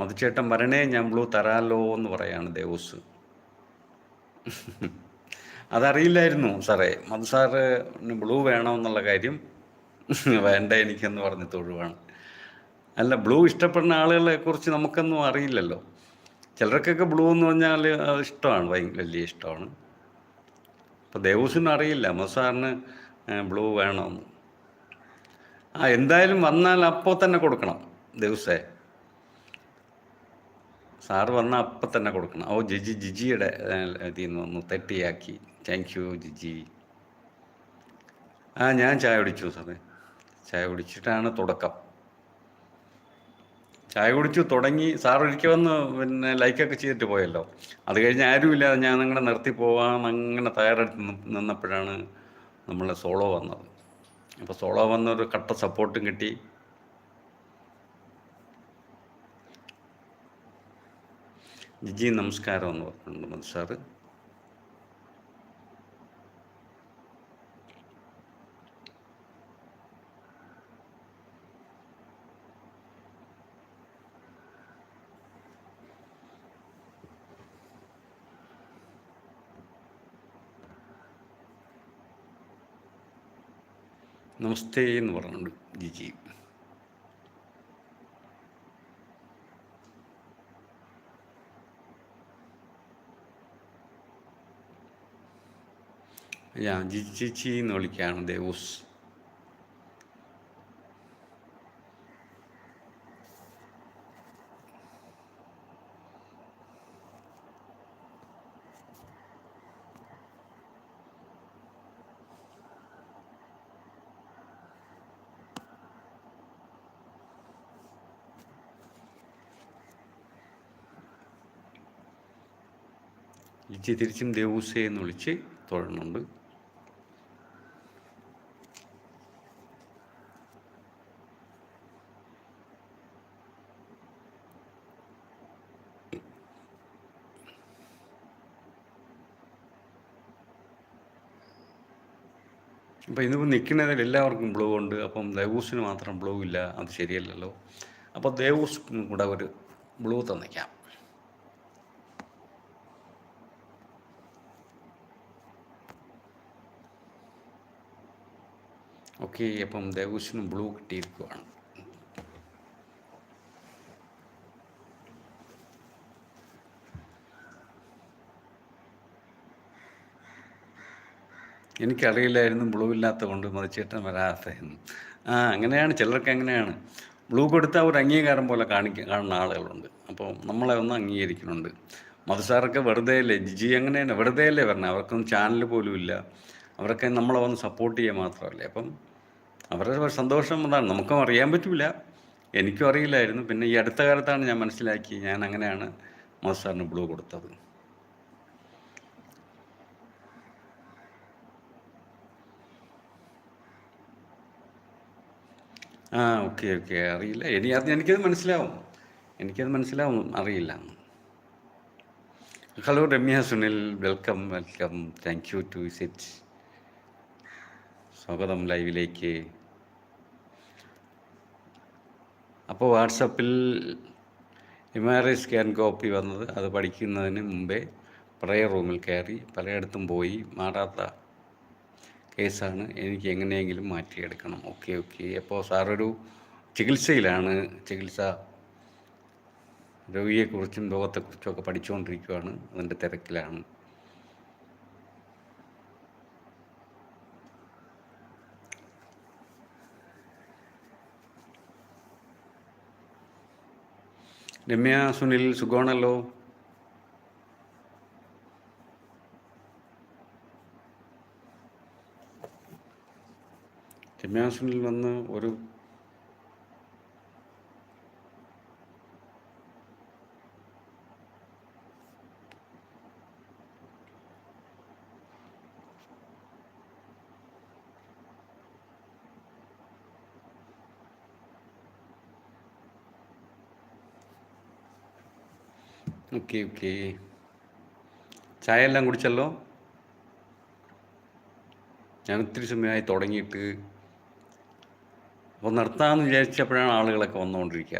മധുച്ചേട്ടൻ വരണേ, ഞാൻ ബ്ലൂ തരാലോ എന്ന് പറയാണ് ദേവൂസ്. അതറിയില്ലായിരുന്നു സാറേ. മധു സാറ് ബ്ലൂ വേണമെന്നുള്ള കാര്യം വേണ്ട എനിക്കെന്ന് പറഞ്ഞ് തൊഴുവാണ്. അല്ല, ബ്ലൂ ഇഷ്ടപ്പെടുന്ന ആളുകളെ കുറിച്ച് നമുക്കൊന്നും അറിയില്ലല്ലോ. ചിലർക്കൊക്കെ ബ്ലൂ എന്ന് പറഞ്ഞാൽ ഇഷ്ടമാണ്, വലിയ ഇഷ്ടമാണ്. അപ്പോൾ ദേവൂസിനും അറിയില്ല മധു സാറിന് ബ്ലൂ വേണമെന്ന്. എന്തായാലും വന്നാൽ അപ്പോൾ തന്നെ കൊടുക്കണം ദേവൂസേ. സാറ് വന്നാൽ അപ്പം തന്നെ കൊടുക്കണം. ജിജിയുടെ ഇതിൽ നിന്ന് ഒന്ന് തെറ്റിയാക്കി. Thank you Jiji. ഞാൻ ചായ കുടിച്ചു സാറേ. ചായ കുടിച്ചിട്ടാണ് തുടക്കം. ചായ കുടിച്ചു തുടങ്ങി. സാർ ഒരിക്കൽ വന്ന് പിന്നെ ലൈക്കൊക്കെ ചെയ്തിട്ട് പോയല്ലോ. അത് കഴിഞ്ഞ് ആരുമില്ലാതെ ഞാൻ നിങ്ങളെ നിർത്തി പോകാൻ അങ്ങനെ തയ്യാറെടുത്ത് നിന്നപ്പോഴാണ് നമ്മളെ സോളോ വന്നത്. അപ്പോൾ സോളോ വന്നൊരു കട്ട സപ്പോർട്ടും കിട്ടി. ജിജി നമസ്കാരം എന്ന് പറഞ്ഞിട്ടുണ്ട് മധു സാറ്. നമസ്തേ എന്ന് പറഞ്ഞിട്ടുണ്ട് ജിജി. ഞാൻ ജിജി എന്ന് വിളിക്കുകയാണ് ദേവൂസ്. ജിജി തിരിച്ചും ദേവൂസേ എന്ന് വിളിച്ച് തൊഴുന്നുണ്ട്. അപ്പോൾ ഇന്നിപ്പോൾ നിൽക്കുന്നതിൽ എല്ലാവർക്കും ബ്ലൂ ഉണ്ട്. അപ്പം ദേവൂസിന് മാത്രം ബ്ലൂ ഇല്ല, അത് ശരിയല്ലല്ലോ. അപ്പോൾ ദേവൂസിനും കൂടെ ഒരു ബ്ലൂ തന്നിക്കാം. ഓക്കെ, അപ്പം ദേവൂസിനും ബ്ലൂ കിട്ടിയിരിക്കുവാണ്. എനിക്കറിയില്ലായിരുന്നു ബ്ലൂ ഇല്ലാത്ത കൊണ്ട് മതിച്ചേട്ടൻ വരാത്തതെന്ന്. അങ്ങനെയാണ്, ചിലർക്ക് അങ്ങനെയാണ്. ബ്ലൂ കൊടുത്താൽ ഒരു അംഗീകാരം പോലെ കാണുന്ന ആളുകളുണ്ട്. അപ്പോൾ നമ്മളെ ഒന്ന് അംഗീകരിക്കുന്നുണ്ട്. മധുസാറൊക്കെ വെറുതെ അല്ലേ, ജിജി അങ്ങനെയാണ്, വെറുതെ അല്ലേ പറഞ്ഞത്. അവർക്കൊന്നും ചാനൽ പോലും ഇല്ല. അവരൊക്കെ നമ്മളെ വന്ന് സപ്പോർട്ട് ചെയ്യുക മാത്രമല്ലേ. അപ്പം അവരുടെ സന്തോഷം അതാണ്. നമുക്കും അറിയാൻ പറ്റില്ല, എനിക്കും അറിയില്ലായിരുന്നു. പിന്നെ ഈ അടുത്ത കാലത്താണ് ഞാൻ മനസ്സിലാക്കി, ഞാൻ അങ്ങനെയാണ് മധുസാറിന് ബ്ലൂ കൊടുത്തത്. ഓക്കെ അറിയില്ല. എനിക്കത് മനസ്സിലാവും, അറിയില്ല. Hello Ramya Sunil, welcome. Thank you to visit. സ്വാഗതം ലൈവിലേക്ക്. അപ്പോൾ വാട്സപ്പിൽ MRI സ്കാൻ കോപ്പി വന്നത്, അത് പഠിക്കുന്നതിന് മുമ്പേ പ്രയർ റൂമിൽ കയറി പലയിടത്തും പോയി. മാറാത്ത കേസാണ്, എനിക്ക് എങ്ങനെയെങ്കിലും മാറ്റിയെടുക്കണം. ഓക്കെ. അപ്പോൾ സാറൊരു ചികിത്സയിലാണ്. രോഗിയെക്കുറിച്ചും രോഗത്തെക്കുറിച്ചുമൊക്കെ പഠിച്ചുകൊണ്ടിരിക്കുകയാണ്, അതിൻ്റെ തിരക്കിലാണ്. രമ്യ സുനിൽ, സുഖമാണല്ലോ? രമ്യ സുനിൽ വന്ന് ഒരു ഓക്കെ. ചായ എല്ലാം കുടിച്ചല്ലോ? ഞാൻ ഒത്തിരി സമയമായി തുടങ്ങിയിട്ട്. അപ്പോൾ നിർത്താമെന്ന് വിചാരിച്ചപ്പോഴാണ് ആളുകളൊക്കെ വന്നുകൊണ്ടിരിക്കുക.